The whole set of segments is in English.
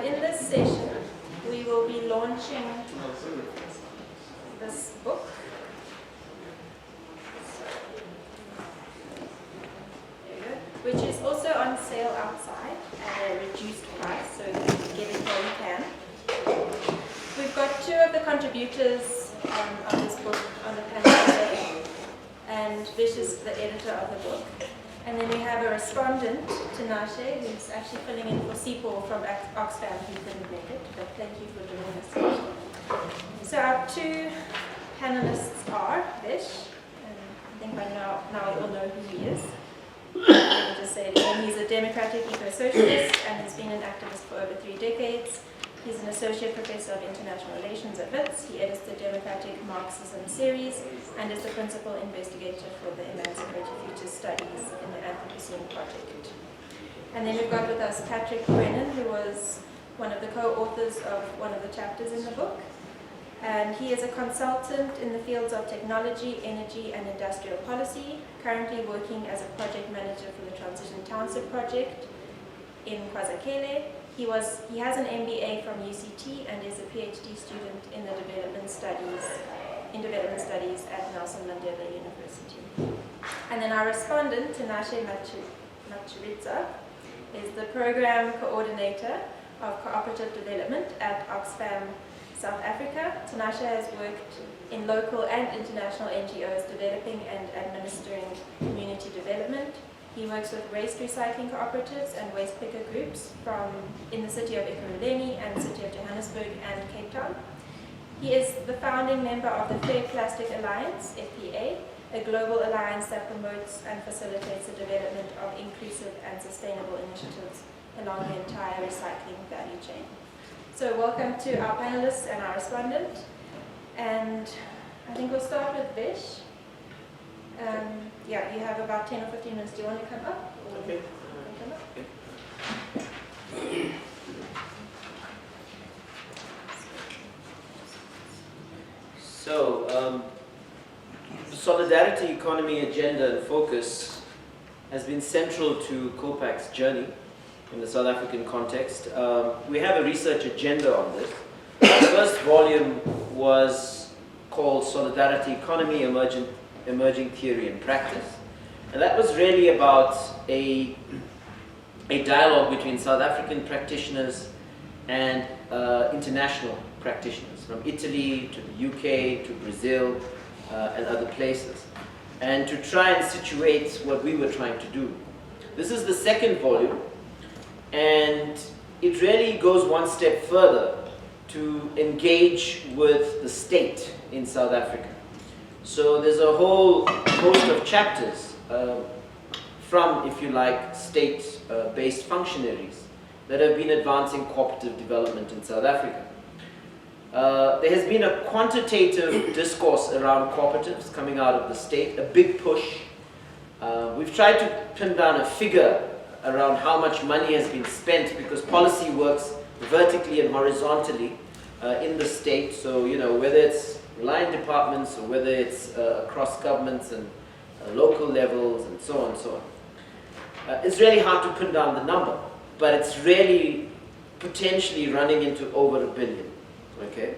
And in this session, we will be launching this book. Which is also on sale outside at a reduced price, so you can get it while you can. We've got two of the contributors on this book on the panel today, and Vish is the editor of the book. And then we have a respondent, Tonnage, who's actually filling in for Seapool from Oxfam, who didn't make it, but thank you for doing this. So our two panelists are Vish, and I think by now you all know who he is. Let me just say it again. He's a democratic eco-socialist and has been an activist for over 3 decades. He's an associate professor of international relations at WITS. He edits the Democratic Marxism series and is the principal investigator for the Emancipatory Futures Studies in the Anthropocene Project. And then we've got with us Patrick Brennan, who was one of the co-authors of one of the chapters in the book. And he is a consultant in the fields of technology, energy, and industrial policy, currently working as a project manager for the Transition Township project in KwaZakhele. He has an MBA from UCT and is a PhD student in the development studies at Nelson Mandela University. And then our respondent, Tonnage Machiritsa, is the program coordinator of cooperative development at Oxfam South Africa. Tonnage has worked in local and international NGOs developing and administering community development. He works with waste recycling cooperatives and waste picker groups in the city of Ekurhuleni and city of Johannesburg and Cape Town. He is the founding member of the Fair Plastic Alliance, FPA, a global alliance that promotes and facilitates the development of inclusive and sustainable initiatives along the entire recycling value chain. So welcome to our panelists and our respondent. And I think we'll start with Vish. Yeah, you have about 10 or 15 minutes. Do you want to come up? Okay. So, the solidarity economy agenda and focus has been central to COPAC's journey in the South African context. We have a research agenda on this. The first volume was called Solidarity Economy, Emerging Theory and Practice. And that was really about a dialogue between South African practitioners and international practitioners, from Italy to the UK to Brazil and other places, and to try and situate what we were trying to do. This is the second volume, and it really goes one step further to engage with the state in South Africa. So there's a whole host of chapters from, if you like, state-based functionaries that have been advancing cooperative development in South Africa. There has been a quantitative discourse around cooperatives coming out of the state, a big push. We've tried to pin down a figure around how much money has been spent, because policy works vertically and horizontally in the state. So, you know, whether it's line departments or whether it's across governments and local levels and so on and so on. It's really hard to pin down the number, but it's really potentially running into over $1 billion. Okay.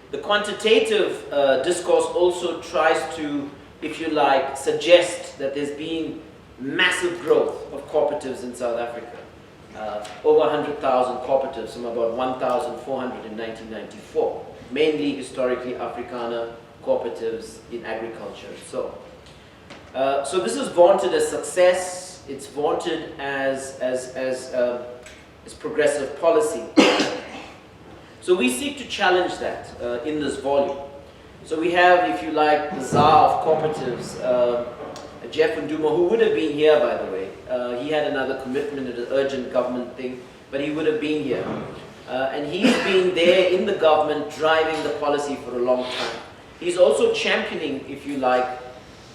The quantitative discourse also tries to, if you like, suggest that there's been massive growth of cooperatives in South Africa. Over 100,000 cooperatives from about 1,400 in 1994. Mainly historically Afrikaner cooperatives in agriculture and so on. So this is vaunted as success. It's vaunted as progressive policy. So we seek to challenge that in this volume. So we have, if you like, the Tsar of Cooperatives, Jeff Nduma, who would have been here, by the way. He had another commitment, an urgent government thing, but he would have been here. And he's been there in the government driving the policy for a long time. He's also championing, if you like,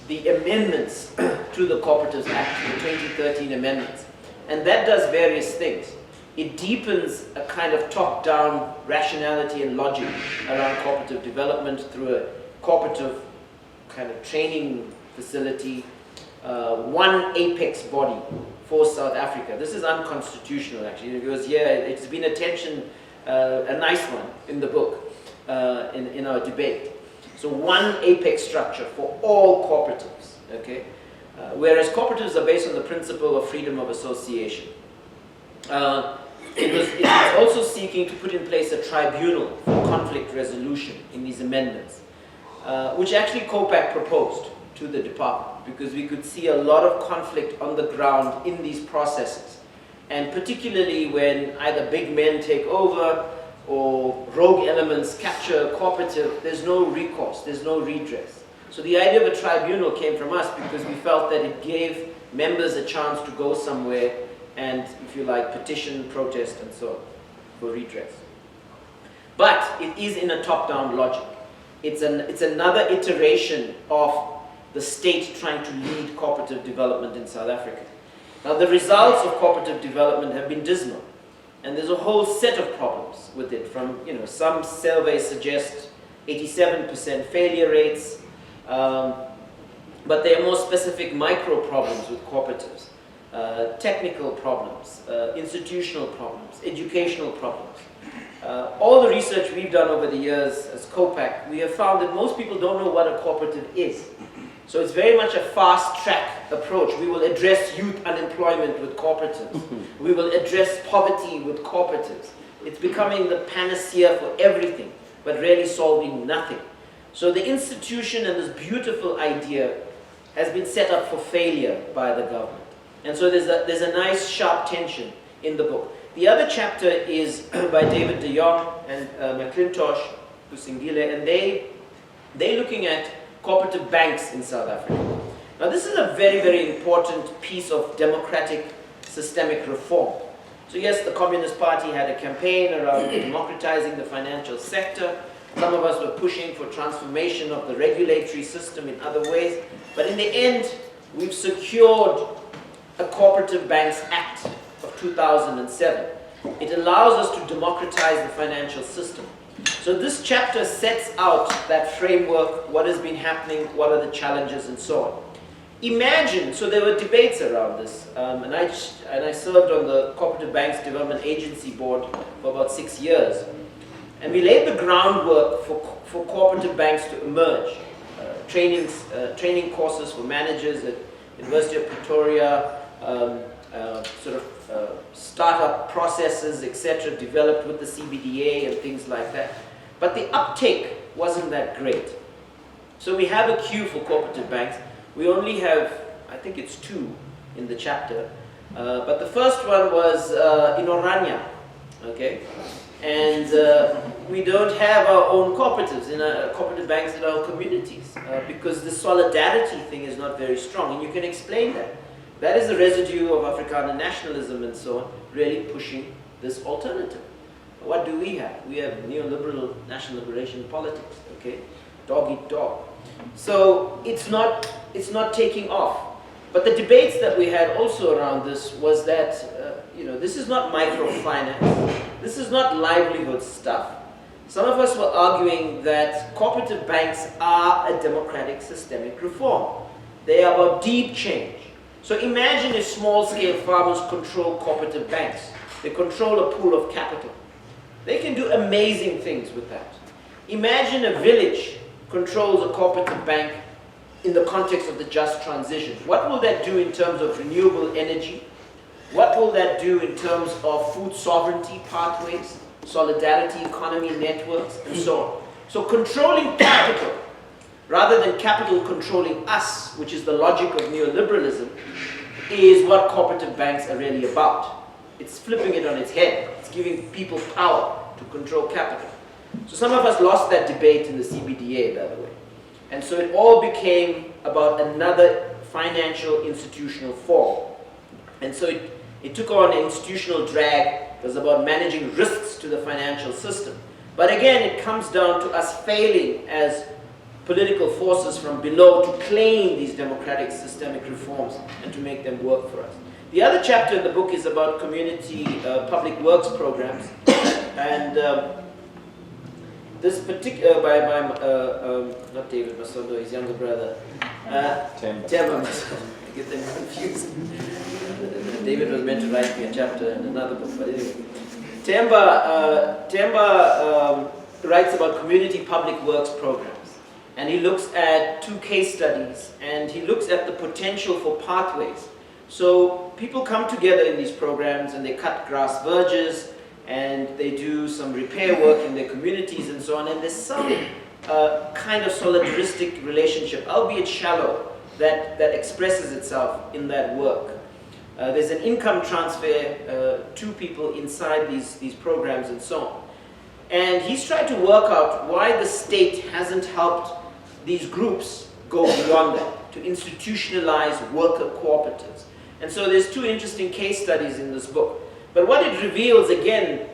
the amendments to the Cooperatives Act, the 2013 amendments. And that does various things. It deepens a kind of top-down rationality and logic around cooperative development through a cooperative kind of training facility. one apex body for South Africa. This is unconstitutional, actually, because here it's been a nice one in the book, in our debate. So one apex structure for all cooperatives, okay? Whereas cooperatives are based on the principle of freedom of association. It's also seeking to put in place a tribunal for conflict resolution in these amendments, which actually COPAC proposed to the department, because we could see a lot of conflict on the ground in these processes. And particularly when either big men take over or rogue elements capture a cooperative, there's no recourse, there's no redress. So the idea of a tribunal came from us because we felt that it gave members a chance to go somewhere and, if you like, petition, protest, and so on for redress. But it is in a top-down logic. It's another iteration of the state trying to lead cooperative development in South Africa. Now, the results of cooperative development have been dismal, and there's a whole set of problems with it. From, some surveys suggest 87% failure rates, but there are more specific micro problems with cooperatives. Technical problems, institutional problems, educational problems. All the research we've done over the years as COPAC, we have found that most people don't know what a cooperative is. So it's very much a fast-track approach. We will address youth unemployment with cooperatives. We will address poverty with cooperatives. It's becoming the panacea for everything, but really solving nothing. So the institution and this beautiful idea has been set up for failure by the government. And so there's a nice sharp tension in the book. The other chapter is by David de Jong and McClintosh, Kusingile, and they're looking at cooperative banks in South Africa. Now this is a very, very important piece of democratic systemic reform. So yes, the Communist Party had a campaign around democratizing the financial sector. Some of us were pushing for transformation of the regulatory system in other ways. But in the end, we've secured a Cooperative Banks Act of 2007. It allows us to democratize the financial system. So this chapter sets out that framework, what has been happening, what are the challenges, and so on. Imagine, so there were debates around this, and I served on the Cooperative Banks Development Agency Board for about 6 years. And we laid the groundwork for cooperative banks to emerge. Training courses for managers at University of Pretoria, startup processes, etc., developed with the CBDA and things like that. But the uptake wasn't that great. So we have a queue for cooperative banks. We only have, I think it's 2 in the chapter. But the first one was in Orania, okay? And we don't have our own cooperatives, cooperative banks in our communities, because the solidarity thing is not very strong, and you can explain that. That is the residue of Afrikaner nationalism and so on, really pushing this alternative. What do we have? We have neoliberal national liberation politics, okay? Dog eat dog. So it's not taking off. But the debates that we had also around this was that, this is not microfinance. This is not livelihood stuff. Some of us were arguing that cooperative banks are a democratic systemic reform. They are about deep change. So imagine if small-scale farmers control cooperative banks. They control a pool of capital. They can do amazing things with that. Imagine a village controls a cooperative bank in the context of the just transition. What will that do in terms of renewable energy? What will that do in terms of food sovereignty pathways, solidarity economy networks, and so on? So controlling capital, rather than capital controlling us, which is the logic of neoliberalism, is what cooperative banks are really about. It's flipping it on its head. It's giving people power to control capital. So some of us lost that debate in the CBDA, by the way. And so it all became about another financial institutional form. And so it took on an institutional drag. It was about managing risks to the financial system. But again, it comes down to us failing as political forces from below to claim these democratic systemic reforms and to make them work for us. The other chapter in the book is about community public works programs. And this particular, by not David Masondo, his younger brother, Temba Masondo. get them confused. David was meant to write me a chapter in another book, but anyway. Temba writes about community public works programs, and he looks at 2 case studies, and he looks at the potential for pathways. So people come together in these programs and they cut grass verges and they do some repair work in their communities and so on, and there's some kind of solidaristic relationship, albeit shallow, that expresses itself in that work. There's an income transfer to people inside these programs and so on. And he's tried to work out why the state hasn't helped these groups go beyond that, to institutionalize worker cooperatives. And so there's 2 interesting case studies in this book. But what it reveals, again,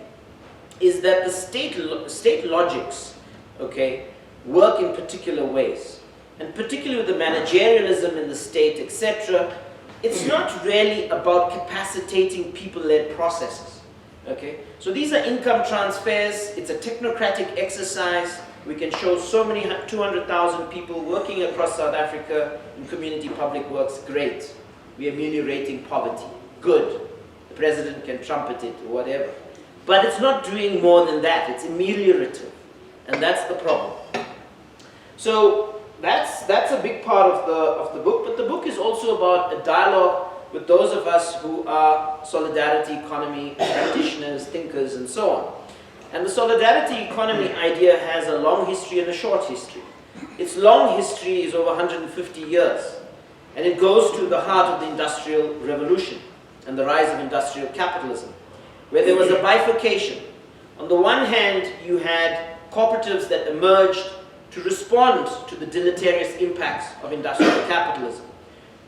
is that the state logics, okay, work in particular ways. And particularly with the managerialism in the state, etc., it's not really about capacitating people-led processes, okay? So these are income transfers, it's a technocratic exercise. We can show so many 200,000 people working across South Africa in community public works, great. We are ameliorating poverty, good. The president can trumpet it or whatever. But it's not doing more than that, it's ameliorative. And that's the problem. So that's a big part of the book, but the book is also about a dialogue with those of us who are solidarity economy practitioners, thinkers, and so on. And the solidarity economy idea has a long history and a short history. Its long history is over 150 years, and it goes to the heart of the Industrial Revolution and the rise of industrial capitalism, where there was a bifurcation. On the one hand, you had cooperatives that emerged to respond to the deleterious impacts of industrial capitalism,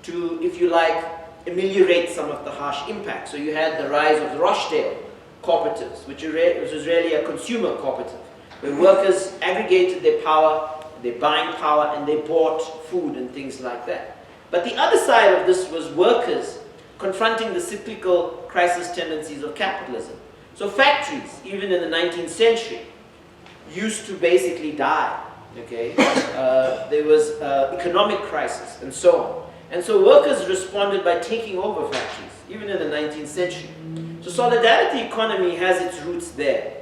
to, if you like, ameliorate some of the harsh impacts. So you had the rise of the Rochdale cooperatives, which was really a consumer cooperative, where workers aggregated their power, their buying power, and they bought food and things like that. But the other side of this was workers confronting the cyclical crisis tendencies of capitalism. So factories, even in the 19th century, used to basically die. Okay, there was economic crisis and so on. And so workers responded by taking over factories, even in the 19th century. So solidarity economy has its roots there.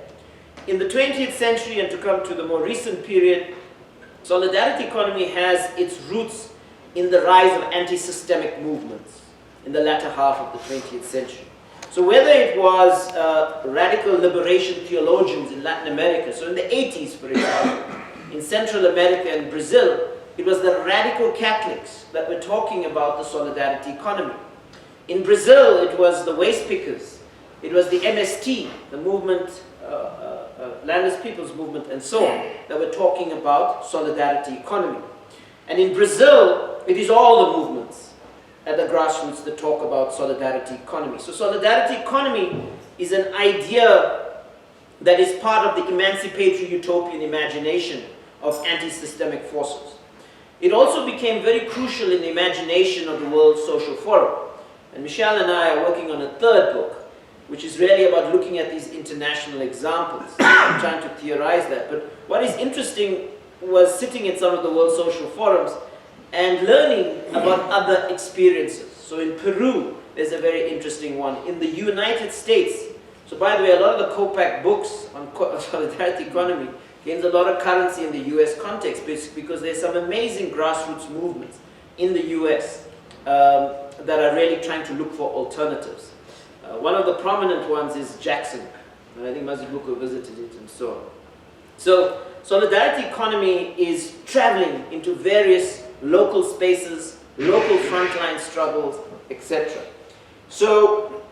In the 20th century, and to come to the more recent period, solidarity economy has its roots in the rise of anti-systemic movements in the latter half of the 20th century. So whether it was radical liberation theologians in Latin America, so in the 80s, for example, in Central America and Brazil, it was the radical Catholics that were talking about the solidarity economy. In Brazil, it was the waste pickers, it was the MST, the movement, Landless People's Movement, and so on, that were talking about solidarity economy. And in Brazil, it is all the movements at the grassroots that talk about solidarity economy. So solidarity economy is an idea that is part of the emancipatory utopian imagination of anti-systemic forces. It also became very crucial in the imagination of the World Social Forum. And Michelle and I are working on a 3rd book, which is really about looking at these international examples. I'm trying to theorize that. But what is interesting was sitting at some of the World Social Forums and learning about other experiences. So in Peru, there's a very interesting one. In the United States, so by the way, a lot of the COPAC books on solidarity economy gains a lot of currency in the US context because there's some amazing grassroots movements in the US that are really trying to look for alternatives. One of the prominent ones is Jackson, and I think Mazibuko visited it and so on. So solidarity economy is traveling into various local spaces, local frontline struggles, etc. So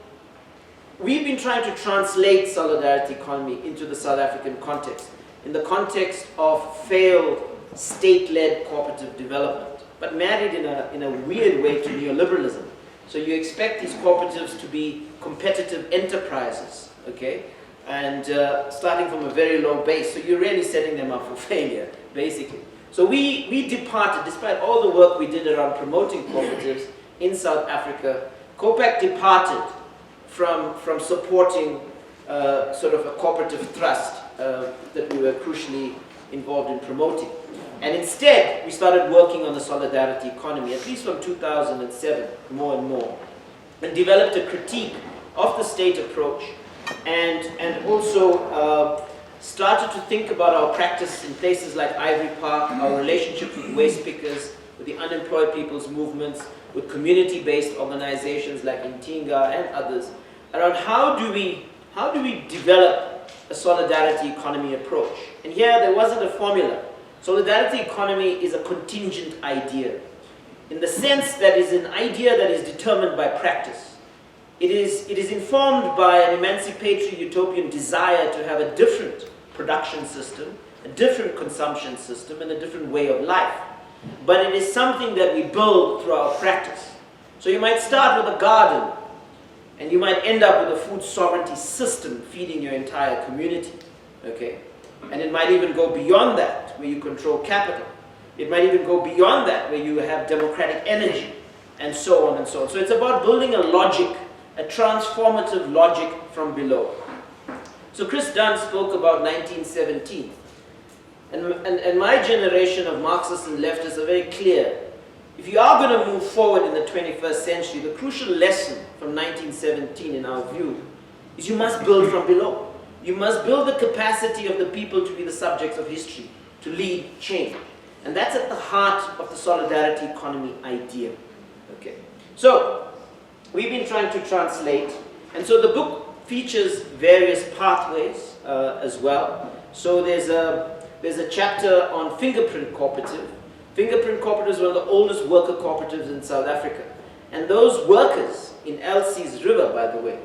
we've been trying to translate solidarity economy into the South African context, in the context of failed state-led cooperative development, but married in a weird way to neoliberalism. So you expect these cooperatives to be competitive enterprises, okay? And starting from a very low base, so you're really setting them up for failure, basically. So we departed, despite all the work we did around promoting cooperatives in South Africa, COPAC departed from supporting sort of a cooperative thrust that we were crucially involved in promoting. And instead, we started working on the solidarity economy, at least from 2007, more and more, and developed a critique of the state approach, and also started to think about our practice in places like Ivory Park, our relationship with waste pickers, with the unemployed people's movements, with community-based organizations like Intinga and others, around how do we develop a solidarity economy approach. And here there wasn't a formula. Solidarity economy is a contingent idea, in the sense that it's an idea that is determined by practice. It is informed by an emancipatory utopian desire to have a different production system, a different consumption system, and a different way of life. But it is something that we build through our practice. So you might start with a garden, and you might end up with a food sovereignty system feeding your entire community. Okay? And it might even go beyond that, where you control capital. It might even go beyond that, where you have democratic energy, and so on and so on. So it's about building a logic, a transformative logic from below. So Chris Dunn spoke about 1917. And my generation of Marxists and leftists are very clear. If you are going to move forward in the 21st century, the crucial lesson from 1917, in our view, is you must build from below. You must build the capacity of the people to be the subjects of history, to lead change. And that's at the heart of the solidarity economy idea. Okay. So, we've been trying to translate, and so the book features various pathways as well. So there's a chapter on Fingerprint Cooperative. Fingerprint Cooperative is one of the oldest worker cooperatives in South Africa. And those workers in Elsie's River, by the way,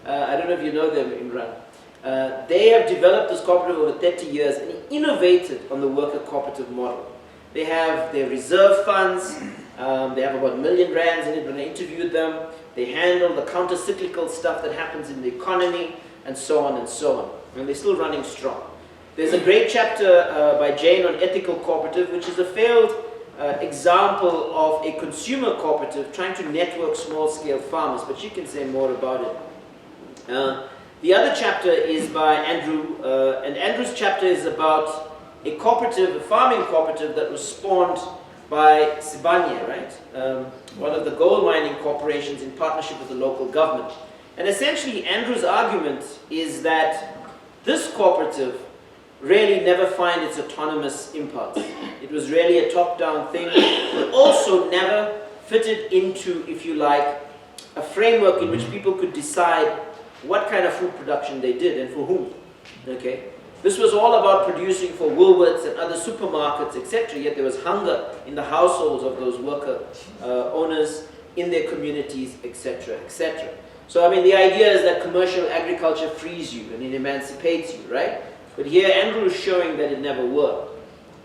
I don't know if you know them, Imran, they have developed this cooperative over 30 years and innovated on the worker cooperative model. They have their reserve funds, they have about R1 million in it when I interviewed them. They handle the counter-cyclical stuff that happens in the economy, and so on and so on. And they're still running strong. There's a great chapter by Jane on ethical cooperative, which is a failed example of a consumer cooperative trying to network small-scale farmers, but she can say more about it. The other chapter is by Andrew, and Andrew's chapter is about a cooperative, a farming cooperative that was spawned by Sibanye, right? One of the gold mining corporations in partnership with the local government. And essentially, Andrew's argument is that this cooperative really never find its autonomous impulse. It was really a top-down thing, but also never fitted into, if you like, a framework in which people could decide what kind of food production they did and for whom. Okay? This was all about producing for Woolworths and other supermarkets, etc. Yet there was hunger in the households of those worker owners, in their communities, etc., etc. So, I mean, the idea is that commercial agriculture frees you and it emancipates you, right? But here, Andrew is showing that it never worked.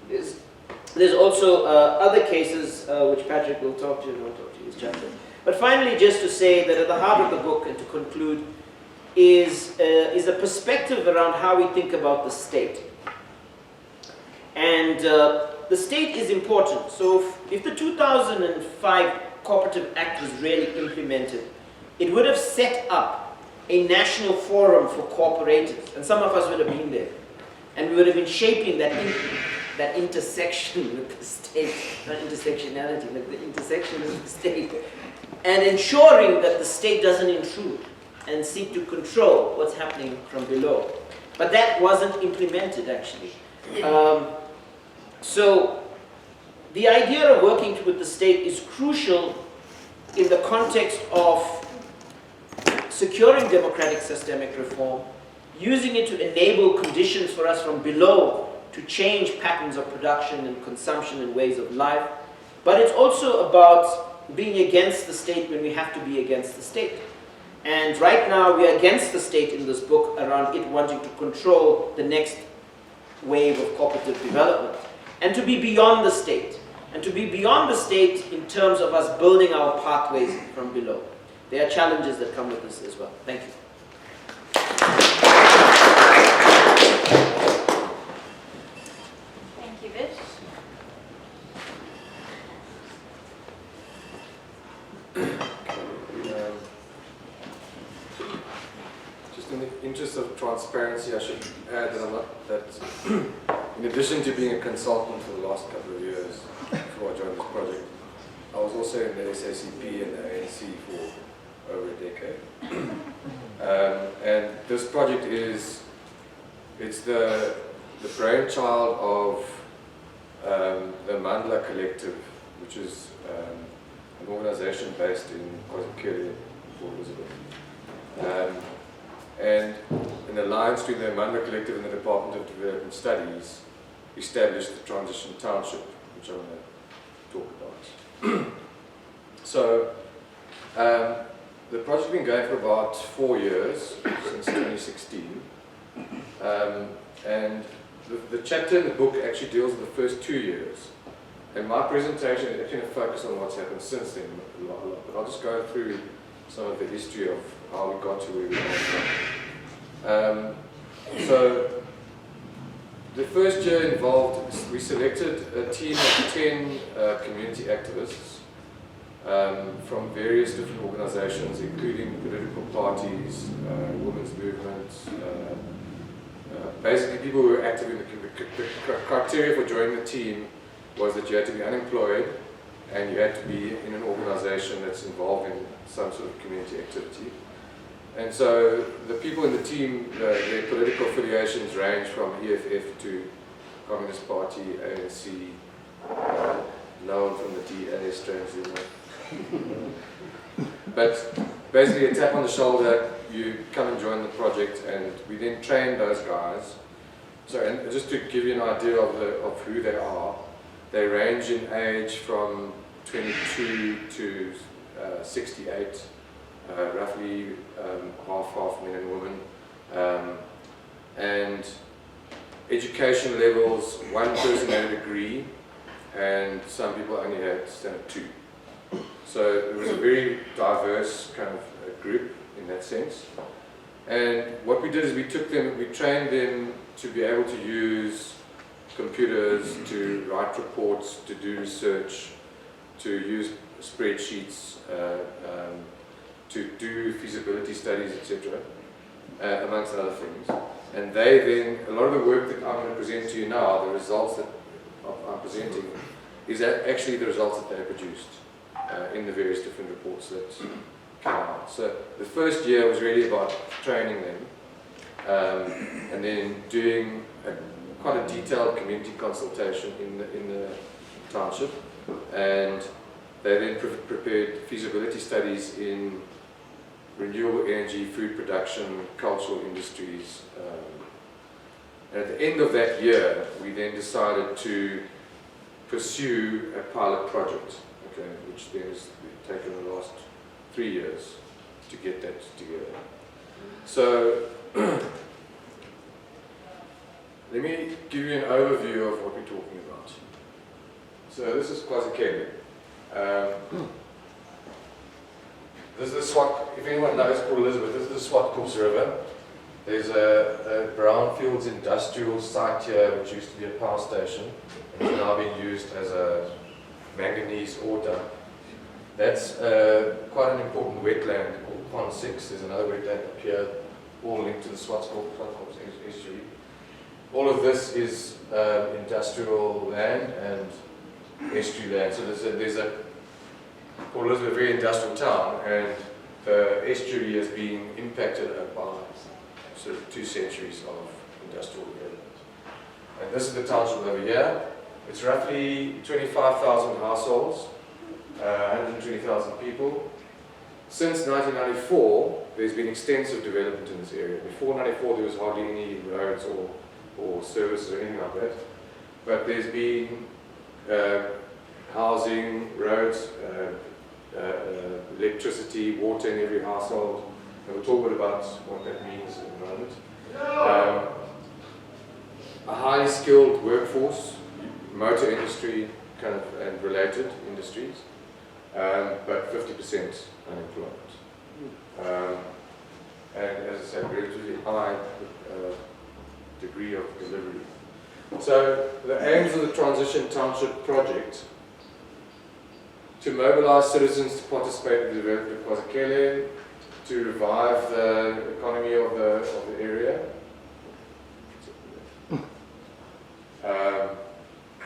There's also other cases, which Patrick will talk to, and I'll talk to his chapter. But finally, just to say that at the heart of the book, and to conclude, is a perspective around how we think about the state. And the state is important. So if the 2005 Cooperative Act was really implemented, it would have set up a national forum for cooperatives. And some of us would have been there. And we would have been shaping that intersection with the state, not intersectionality, but the intersection with the state, and ensuring that the state doesn't intrude and seek to control what's happening from below. But that wasn't implemented, actually. So the idea of working with the state is crucial in the context of securing democratic systemic reform, using it to enable conditions for us from below to change patterns of production and consumption and ways of life. But it's also about being against the state when we have to be against the state. And right now we are against the state in this book around it wanting to control the next wave of cooperative development. And to be beyond the state. And to be beyond the state in terms of us building our pathways from below. There are challenges that come with this as well. Thank you. Thank you, Vish. Just in the interest of transparency, I should add that in addition to being a consultant for the last couple of years before I joined this project, I was also in the SACP and the ANC for over a decade. And this project it's the brainchild of the Mandla Collective, which is an organization based in KwaZakhele, Port Elizabeth. And an alliance between the Mandla Collective and the Department of Development Studies established the Transition Township, which I want to talk about. So, the project's been going for about 4 years, since 2016. And the chapter in the book actually deals with the first 2 years. And my presentation is actually going to focus on what's happened since then a lot. But I'll just go through some of the history of how we got to where we are. So, the first year involved, we selected a team of 10 community activists from various different organizations, including political parties, women's movements, basically people who were active in the criteria for joining the team was that you had to be unemployed and you had to be in an organization that's involved in some sort of community activity. And so the people in the team, their political affiliations range from EFF to Communist Party, ANC, known from the DA, strangely enough. But basically a tap on the shoulder, you come and join the project, and we then train those guys. So, and just to give you an idea of who they are, they range in age from 22 to 68, roughly half men and women. And education levels, one person had a degree, and some people only had standard 2. So it was a very diverse kind of group in that sense. And what we did is we trained them to be able to use computers, to write reports, to do research, to use spreadsheets, to do feasibility studies, etc., amongst other things. And they then, a lot of the work that I'm going to present to you now, the results that I'm presenting, is actually the results that they produced in the various different reports that came out. So the first year was really about training them, and then doing quite a detailed community consultation in the township, and they then prepared feasibility studies in renewable energy, food production, cultural industries. And at the end of that year, we then decided to pursue a pilot project, okay, which then has taken the last 3 years to get that together. So, let me give you an overview of what we're talking about. So this is KwaZakhele. This is the Swat, if anyone knows Port Elizabeth, this is the Swartkops River. There's a brownfields industrial site here which used to be a power station and is now being used as a manganese ore dump. That's quite an important wetland called Pond 6. There's another wetland up here, all linked to the Swartkops estuary. All of this is industrial land and estuary land. So there's a Port Elizabeth, a very industrial town, and the estuary has been impacted by sort of 2 centuries of industrial development. And this is the township over here. It's roughly 25,000 households, 120,000 people. Since 1994, there's been extensive development in this area. Before 1994, there was hardly any roads or services or anything like that. But there's been housing, roads, electricity, water in every household. And we'll talk a bit about what that means in a moment. A highly skilled workforce, motor industry kind of and related industries, but 50% unemployment. And as I said, relatively high degree of delivery. So the aims of the Transition Township project: to mobilize citizens to participate in the development of KwaZakhele, to revive the economy of the area,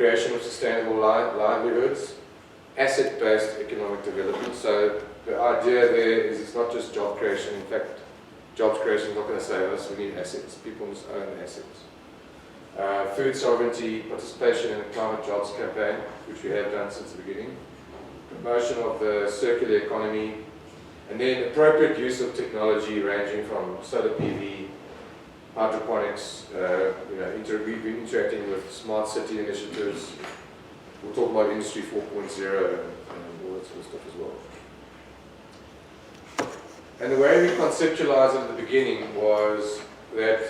creation of sustainable livelihoods, asset-based economic development. So the idea there is it's not just job creation. In fact, jobs creation is not going to save us. We need assets. People must own assets. Food sovereignty, participation in the climate jobs campaign, which we have done since the beginning. Promotion of the circular economy, and then appropriate use of technology ranging from solar PV, hydroponics, we've been interacting with smart city initiatives. We'll talk about Industry 4.0 and all that sort of stuff as well. And the way we conceptualized it at the beginning was that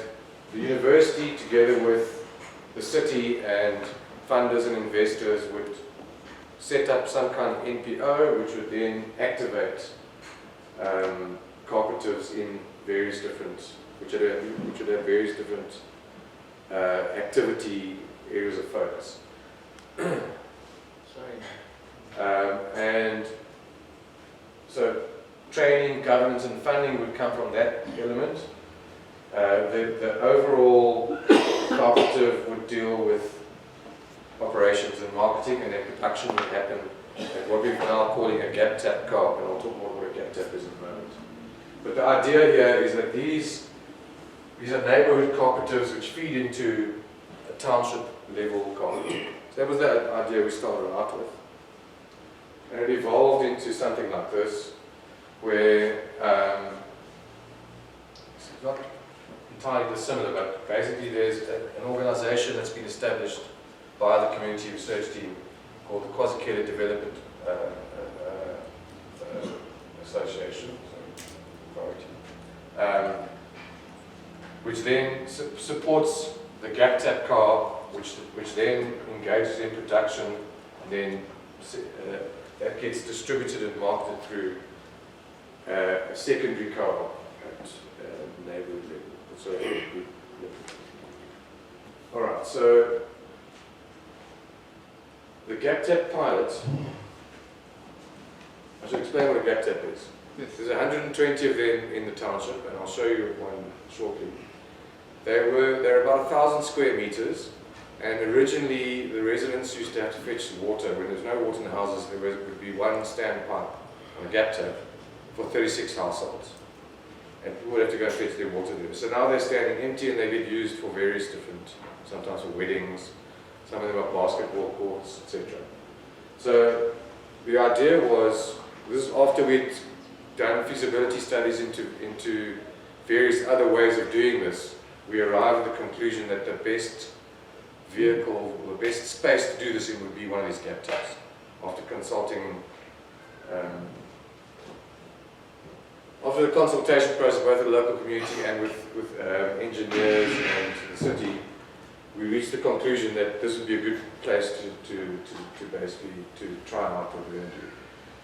the university, together with the city and funders and investors, would set up some kind of NPO which would then activate cooperatives in various different, which would have various different activity areas of focus. And so training, governance and funding would come from that element. The overall cooperative would deal with operations and marketing, and then production would happen at what we're now calling a gap tap co-op, and I'll talk more about what a gap tap is in a moment. But the idea here is that these are neighborhood cooperatives which feed into a township level cooperative. So that was the idea we started out with. And it evolved into something like this, where it's not entirely dissimilar, but basically there's an organization that's been established by the community research team called the KwaZakhele Development Association, which then supports the gap tap co-op, which then engages in production, and then that gets distributed and marketed through a secondary co-op at neighborhood level. So, all right, so the gap tap pilot, I should explain what a gap tap is. Yes. There's 120 of them in the township, and I'll show you one shortly. They're about 1,000 square meters, and originally the residents used to have to fetch water. When there's no water in the houses, there would be one standpipe on a gap tap for 36 households, and people would have to go and fetch their water there. So now they're standing empty, and they get used for various different, sometimes for weddings, some of them are basketball courts, etc. So the idea was, this is after we'd done feasibility studies into various other ways of doing this, we arrived at the conclusion that the best vehicle, or the best space to do this in would be one of these gap taps. After consulting, after the consultation process both with the local community and with engineers and the city, we reached the conclusion that this would be a good place to basically try out what we're going to do.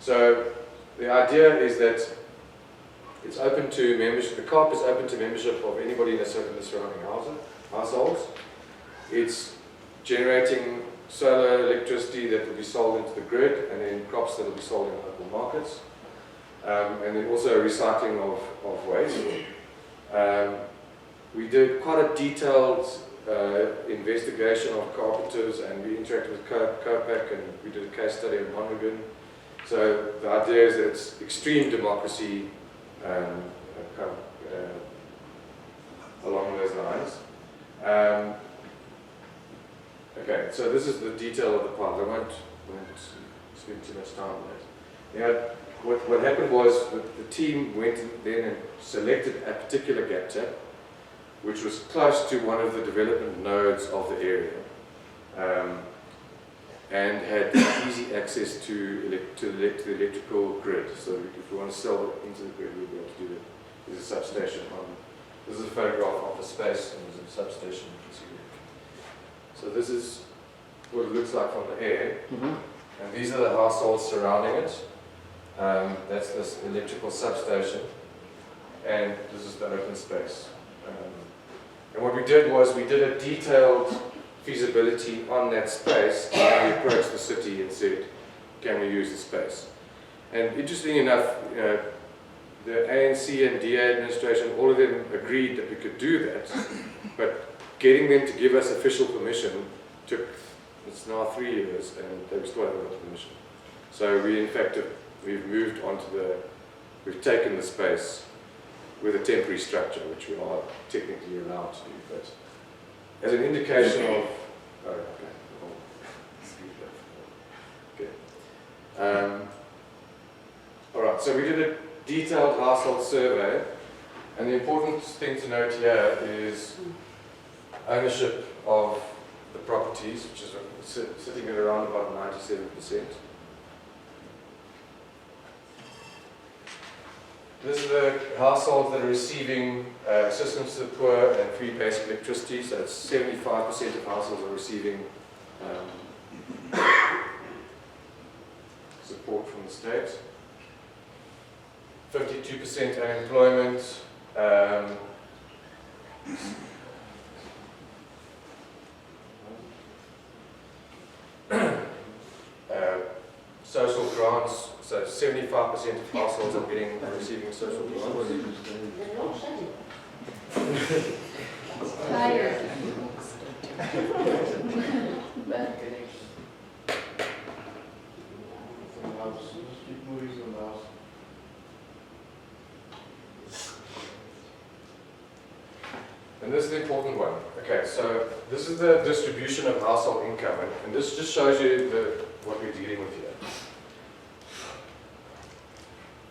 So the idea is that it's open to membership. The co-op is open to membership of anybody in the surrounding households. It's generating solar electricity that will be sold into the grid, and then crops that will be sold in local markets, and then also recycling of waste. We did quite a detailed investigation of cooperatives, and we interacted with COPAC, and we did a case study in Monaghan. So the idea is that it's extreme democracy along those lines. Okay, so this is the detail of the pilot. I won't spend too much time on that. What happened was the team went in then and selected a particular gap tap, which was close to one of the development nodes of the area, and had easy access to the electrical grid. So if we want to sell it into the grid, we'll be able to do that. There's a substation on. This is a photograph of the space, and there's a substation you can see there. So this is what it looks like from the air, and these are the households surrounding it. That's this electrical substation, and this is the open space. And what we did was we did a detailed feasibility on that space, and we approached the city and said, can we use the space? And interestingly enough, the ANC and DA administration, all of them agreed that we could do that, but getting them to give us official permission took It's now 3 years, and they still haven't got the permission. So we, in fact, we've moved on to we've taken the space with a temporary structure, which we are technically allowed to do, but as an indication of, oh, okay, okay. All right, so we did a detailed household survey, and the important thing to note here is ownership of the properties, which is sitting at around about 97%. This is the households that are receiving assistance to the poor and free basic electricity, so it's 75% of households are receiving support from the state. 52% unemployment. Social grants, so 75% of households are receiving social grants. Tired. And this is the important one. Okay, so this is the distribution of household income, and this just shows you what we're dealing with here.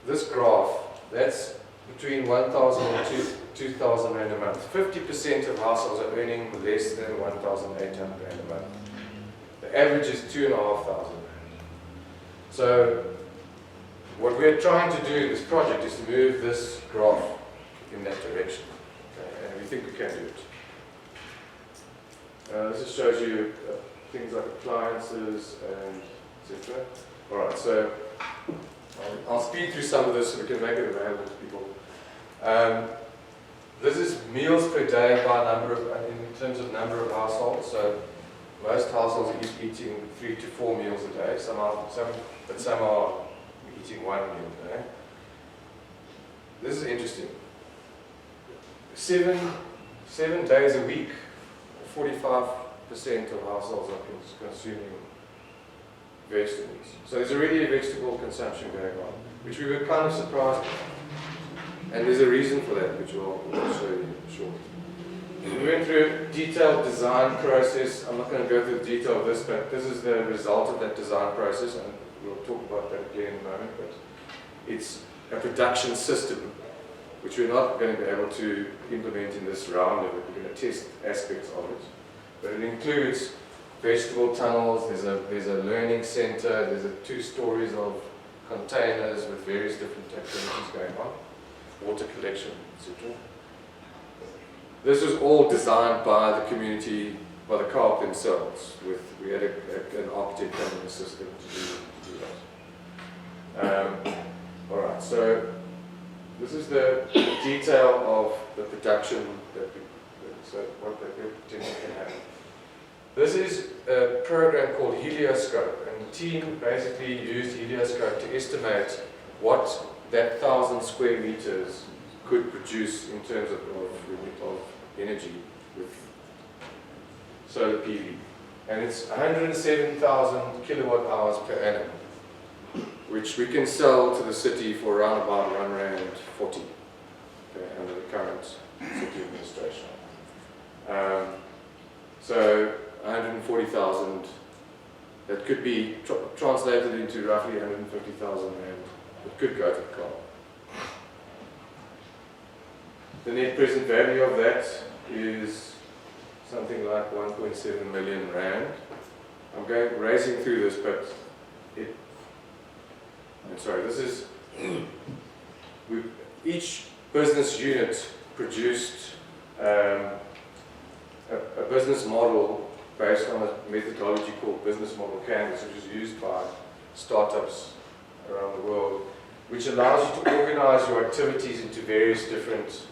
This graph, that's between 1,000 and 2,000 rand a month. 50% of households are earning less than 1,800 rand a month. The average is 2,500 rand. So what we're trying to do in this project is to move this graph in that direction. Okay? And we think we can do it. This just shows you things like appliances and etc. Alright, so I'll speed through some of this so we can make it available to people. This is meals per day by in terms of number of households. So most households are eating 3 to 4 meals a day. Some are eating 1 meal a day. This is interesting. 7 days a week, 45% of households are consuming vegetables. So there's already a vegetable consumption going on, which we were kind of surprised by. And there's a reason for that, which we'll show you shortly. We went through a detailed design process. I'm not going to go through the detail of this, but this is the result of that design process, and we'll talk about that again in a moment. But it's a production system, which we're not going to be able to implement in this round of it. We're going to test aspects of it. But it includes vegetable tunnels, there's a learning center, there's 2 stories of containers with various different activities going on, water collection, etc. This was all designed by the community, by the co-op themselves. We had an architect come and assist them to do that. Alright, so this is the detail of the production what the potential can have. This is a program called Helioscope, and the team basically used Helioscope to estimate what that 1,000 square meters could produce in terms of energy with solar PV. And it's 107,000 kilowatt hours per annum, which we can sell to the city for around about R1.40 under the current city administration. So 140,000, that could be translated into roughly 150,000 rand. It could go to the car. The net present value of that is something like 1.7 million rand. I'm racing through this, but this is each business unit produced a business model based on a methodology called business model canvas, which is used by startups around the world, which allows you to organize your activities into various different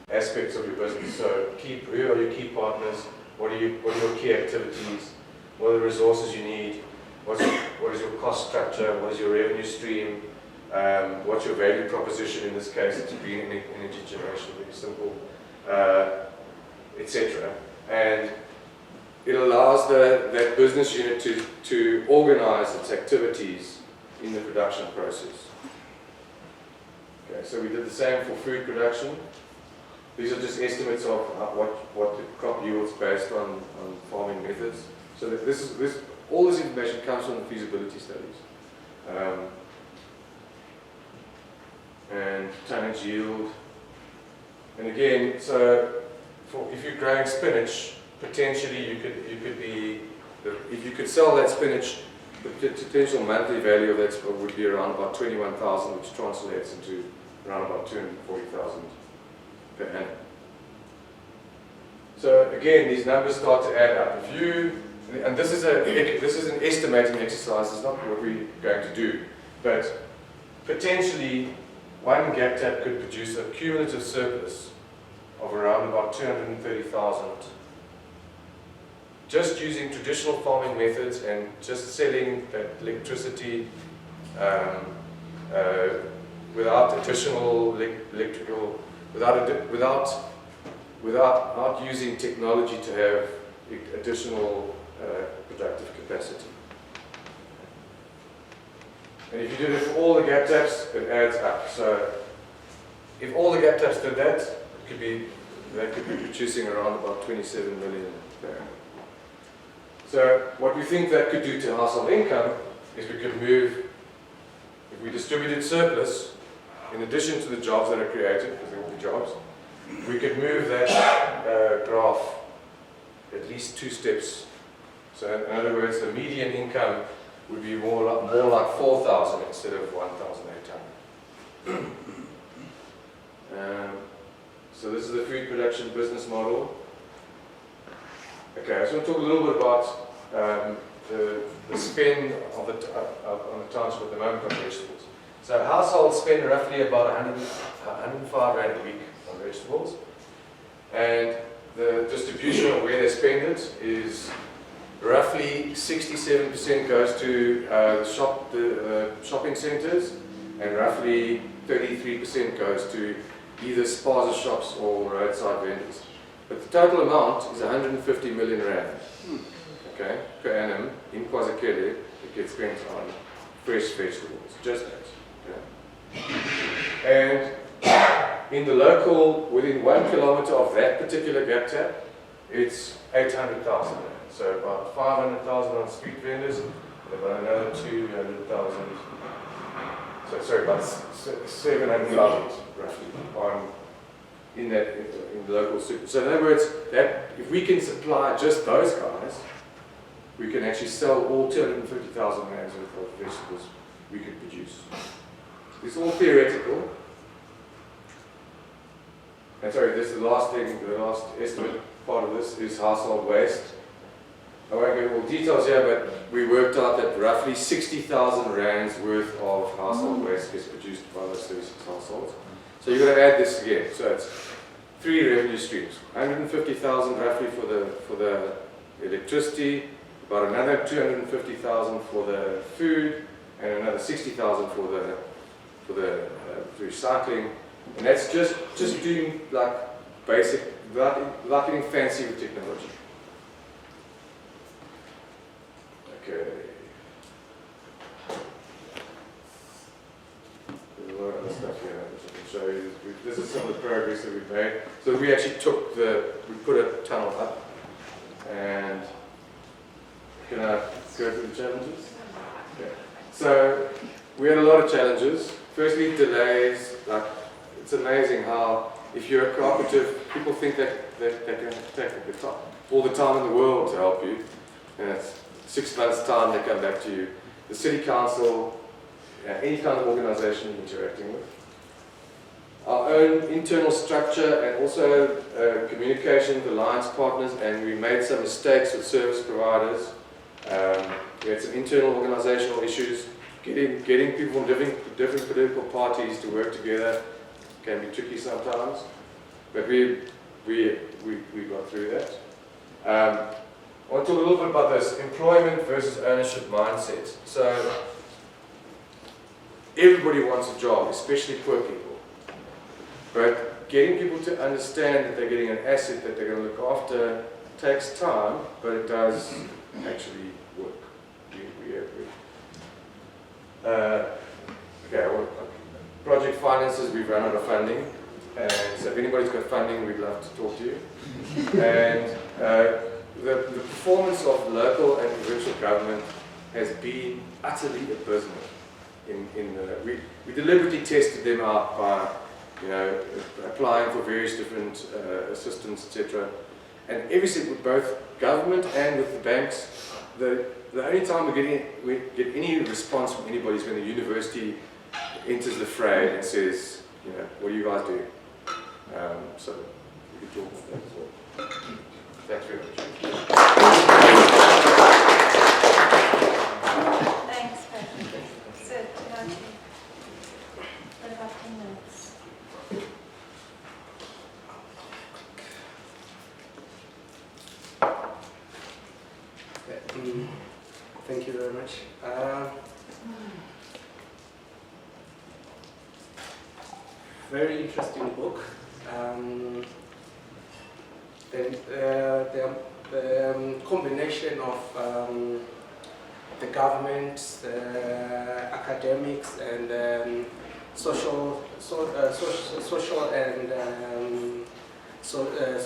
aspects of your business. So who are your key partners? What are your key activities? What are the resources you need? What is your cost structure? What is your revenue stream? What's your value proposition in this case? It's green energy generation, very simple, etc. And it allows that business unit to organize its activities in the production process. Okay, so we did the same for food production. These are just estimates of what the crop yields based on farming methods. So that all this information comes from the feasibility studies. And tonnage yield. And again, so if you're growing spinach, potentially you could be, if you could sell that spinach, the potential monthly value of that would be around about 21,000, which translates into around about 240,000 per annum. So again, these numbers start to add up. If you, and this is an estimating exercise, it's not what we're going to do, but potentially one gap tap could produce a cumulative surplus of around about 230,000 just using traditional farming methods and just selling that electricity without additional electrical, without not using technology to have additional productive capacity. And if you do it for all the gap taps, it adds up. So if all the gap taps did that, they could be producing around about 27 million per annum. So what we think that could do to household income is we could move, if we distributed surplus, in addition to the jobs that are created, because there will be jobs, we could move that graph at least 2 steps. So in other words, the median income would be more like 4,000 instead of 1,800. So this is the food production business model. Okay, I just want to talk a little bit about the spend on the township at the moment on vegetables. So households spend roughly about 105 Rand a week on vegetables, and the distribution of where they spend it is roughly 67% goes to the shopping centres, and roughly 33% goes to either spaza shops or roadside vendors. But the total amount is 150 million Rand, okay, per annum in KwaZakhele that gets spent on fresh vegetables, just that. Okay. And in the local, within 1 kilometre of that particular gap tap, it's 800,000 Rand. So about 500,000 on street vendors, and about another 200,000. So sorry, about 700,000 roughly in the local super. So in other words, that if we can supply just those guys, we can actually sell all 250,000 rands worth of vegetables we could produce. It's all theoretical. And sorry, this is the last thing, the last estimate part of this is household waste. I won't go into all details here, but we worked out that roughly 60,000 rands worth of household waste is produced by those 36 households. So you've got to add this again. So it's 3 revenue streams: 150,000 roughly for the electricity, about another 250,000 for the food, and another 60,000 for the recycling. And that's just doing like basic, without getting fancy with technology. Okay. There's a lot of other stuff here which I can show you. This is some of the progress that we've made. So we actually we put a tunnel up, and can I go through the challenges? Okay. So we had a lot of challenges. Firstly, delays. Like, it's amazing how if you're a cooperative, people think that they can take all the time in the world to help you, and it's 6 months' time they come back to you. The city council, any kind of organisation you're interacting with. Our own internal structure and also communication with alliance partners, and we made some mistakes with service providers. We had some internal organisational issues. Getting people from different political parties to work together can be tricky sometimes, but we got through that. I want to talk a little bit about this employment versus ownership mindset. So everybody wants a job, especially poor people. But getting people to understand that they're getting an asset that they're going to look after, takes time, but it does actually work. Okay, well, project finances, we've run out of funding, and so if anybody's got funding, we'd love to talk to you. And the performance of local and provincial government has been utterly abysmal. We deliberately tested them out by, applying for various different assistance, etc. And everything with both government and with the banks, the only time we get any response from anybody is when the university enters the fray and says, what do you guys do? So we can talk about that as well. Thanks very much. Thanks, Patrick. So, about 10 minutes. Thank you very much. Very interesting book. The combination of the government, academics, and social and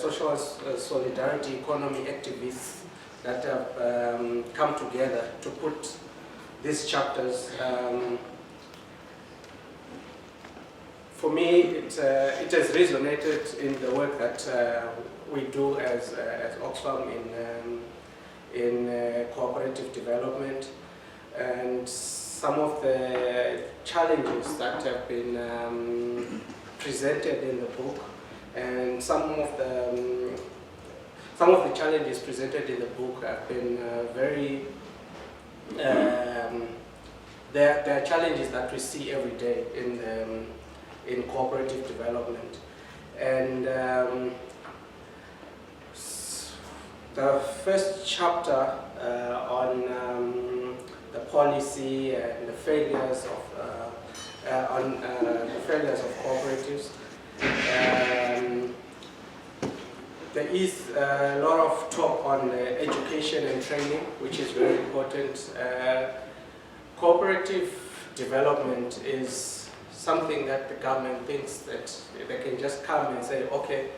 social solidarity economy activists that have come together to put these chapters. For me, it has resonated in the work that we do as Oxfam in cooperative development, and some of the challenges that have been presented in the book, and some of the challenges presented in the book have been very. There are challenges that we see every day in cooperative development, and the first chapter on the policy and the failures of cooperatives. There is a lot of talk on education and training, which is very important. Cooperative development is something that the government thinks that they can just come and say, okay,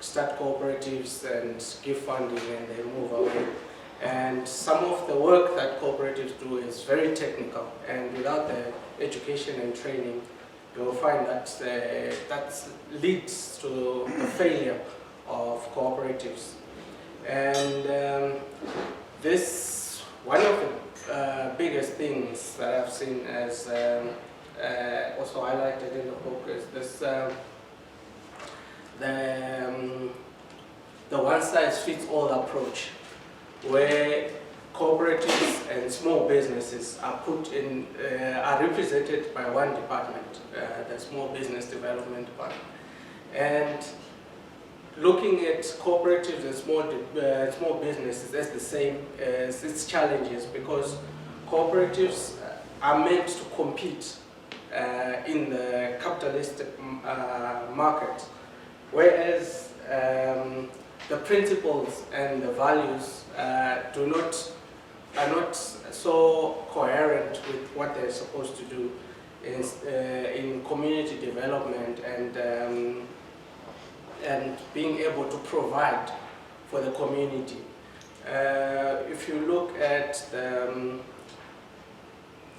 start cooperatives and give funding, and they move away. And some of the work that cooperatives do is very technical, and without the education and training, you will find that that leads to the failure of cooperatives. And this, one of the biggest things that I've seen as also highlighted in the book is this, the one-size-fits-all approach, where cooperatives and small businesses are are represented by one department, the Small Business Development Department. And looking at cooperatives and small businesses as the same as its challenges, because cooperatives are meant to compete in the capitalistic market, whereas the principles and the values are not so coherent with what they're supposed to do in community development and being able to provide for the community. If you look at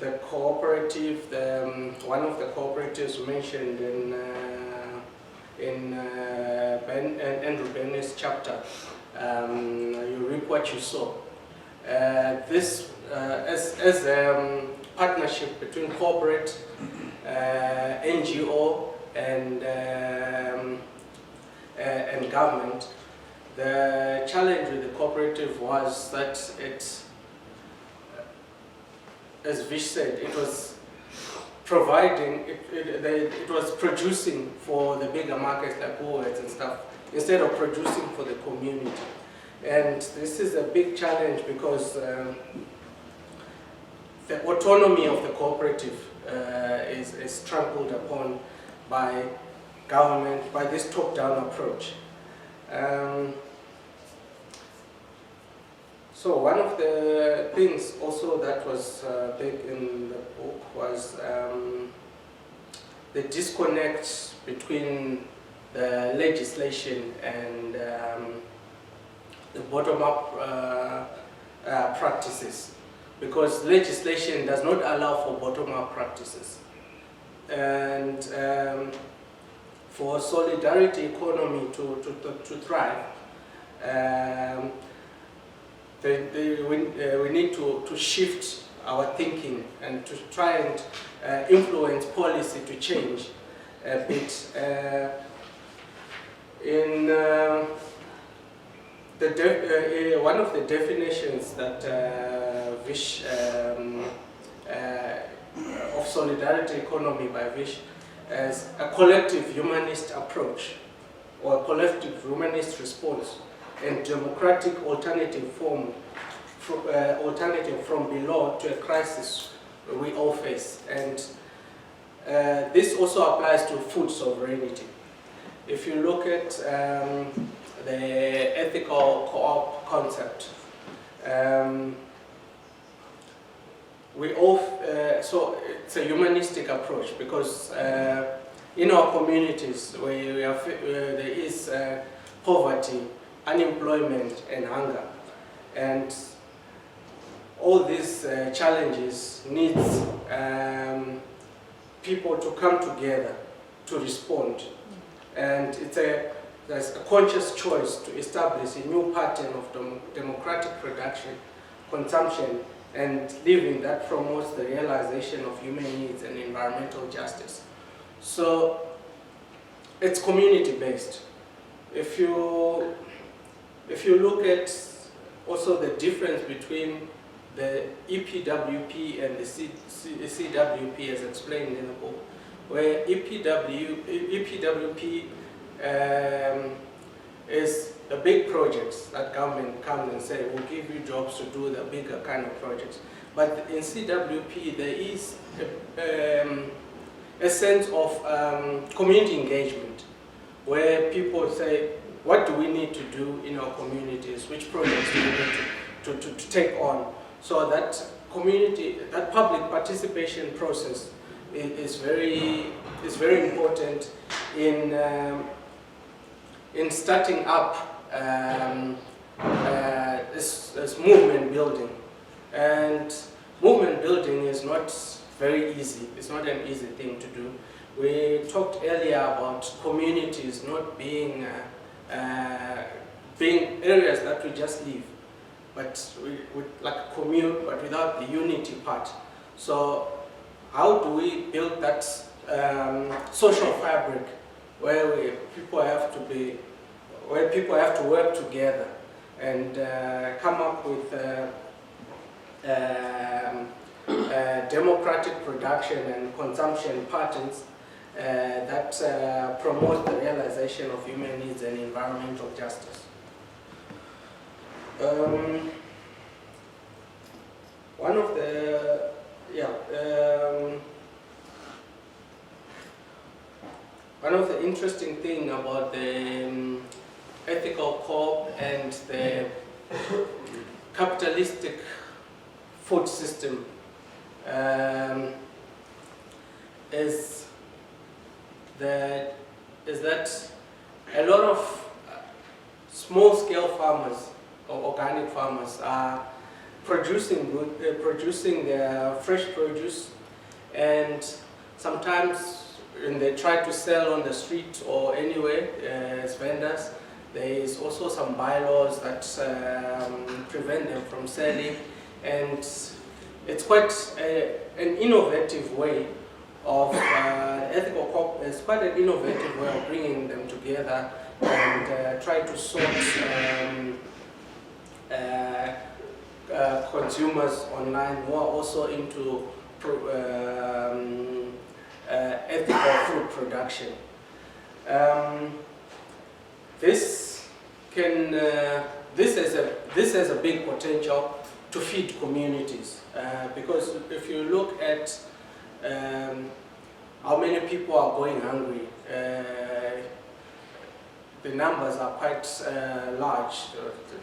the cooperative, one of the cooperatives mentioned in Andrew Bennett's chapter, you reap what you sow. This as a partnership between corporate, NGO, and government. The challenge with the cooperative was that it, as Vish said, it was providing, it was producing for the bigger markets like Woolworths and stuff, instead of producing for the community. And this is a big challenge because the autonomy of the cooperative is trampled upon by government, by this top-down approach. So one of the things also that was big in the book was the disconnect between the legislation and the bottom-up practices, because legislation does not allow for bottom-up practices. And for solidarity economy to thrive, we need to shift our thinking and to try and influence policy to change a bit. One of the definitions that Vish of solidarity economy by Vish as a collective humanist approach or a collective humanist response and democratic alternative from below to a crisis we all face. And this also applies to food sovereignty. If you look at the ethical co-op concept, so it's a humanistic approach, because in our communities there is poverty, unemployment and hunger, and all these challenges needs people to come together to respond, and there's a conscious choice to establish a new pattern of democratic production, consumption, and living that promotes the realization of human needs and environmental justice. So it's community-based. If you look at also the difference between the EPWP and the CWP as explained in the book, where EPWP is the big projects that government comes and say, we'll give you jobs to do the bigger kind of projects. But in CWP, there is a sense of community engagement, where people say, what do we need to do in our communities? Which projects do we need to take on? So that that public participation process is very important in starting up this movement building. And movement building is not very easy. It's not an easy thing to do. We talked earlier about communities not being areas that we just live, but we like a commune, but without the unity part. So how do we build that social fabric where people have to work together and come up with democratic production and consumption patterns that promote the realization of human needs and environmental justice. One of the interesting thing about the ethical co-op and the capitalistic food system is that a lot of small-scale farmers or organic farmers are producing their fresh produce, and sometimes when they try to sell on the street or anywhere as vendors, there is also some bylaws that prevent them from selling, and it's quite an innovative way of ethical co-op. It's quite an innovative way of bringing them together and try to sort consumers online who are also into ethical food production. This has a big potential to feed communities, because if you look at how many people are going hungry, the numbers are quite large,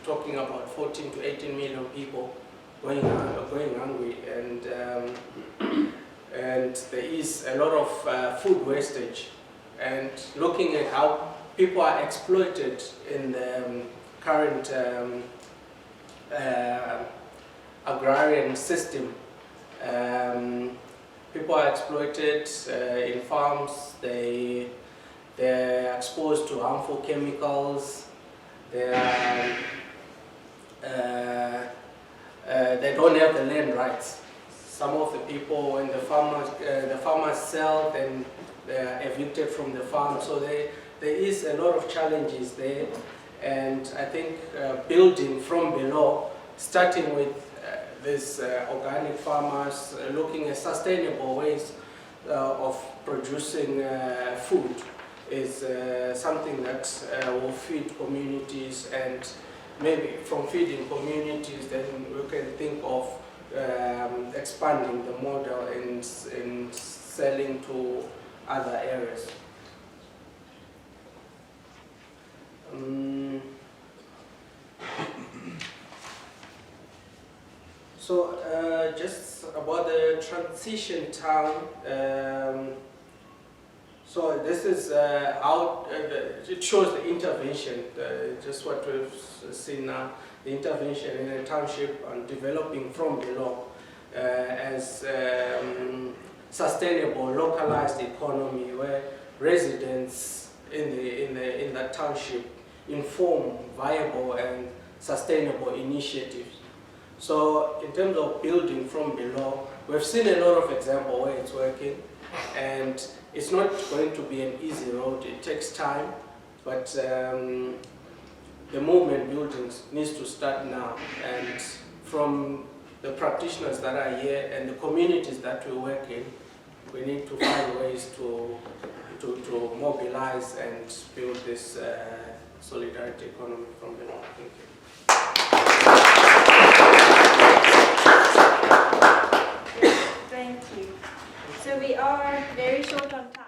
talking about 14 to 18 million people going hungry, and there is a lot of food wastage, and looking at how people are exploited in the current agrarian system. People are exploited in farms. They're exposed to harmful chemicals. They don't have the land rights. Some of the people, when the farmers sell, then they are evicted from the farm. So there is a lot of challenges there, and I think building from below, starting with these organic farmers, looking at sustainable ways of producing food is something that will feed communities, and maybe from feeding communities then we can think of expanding the model and selling to other areas. So just about the transition town, so this is how it shows the intervention, just what we've seen now, the intervention in a township and developing from below as sustainable, localized economy where residents in that township inform viable and sustainable initiatives. So in terms of building from below, we've seen a lot of examples where it's working, and it's not going to be an easy road. It takes time, but the movement building needs to start now, and from the practitioners that are here and the communities that we work in, we need to find ways to mobilize and build this solidarity economy from below. Thank you. Thank you. So we are very short on time.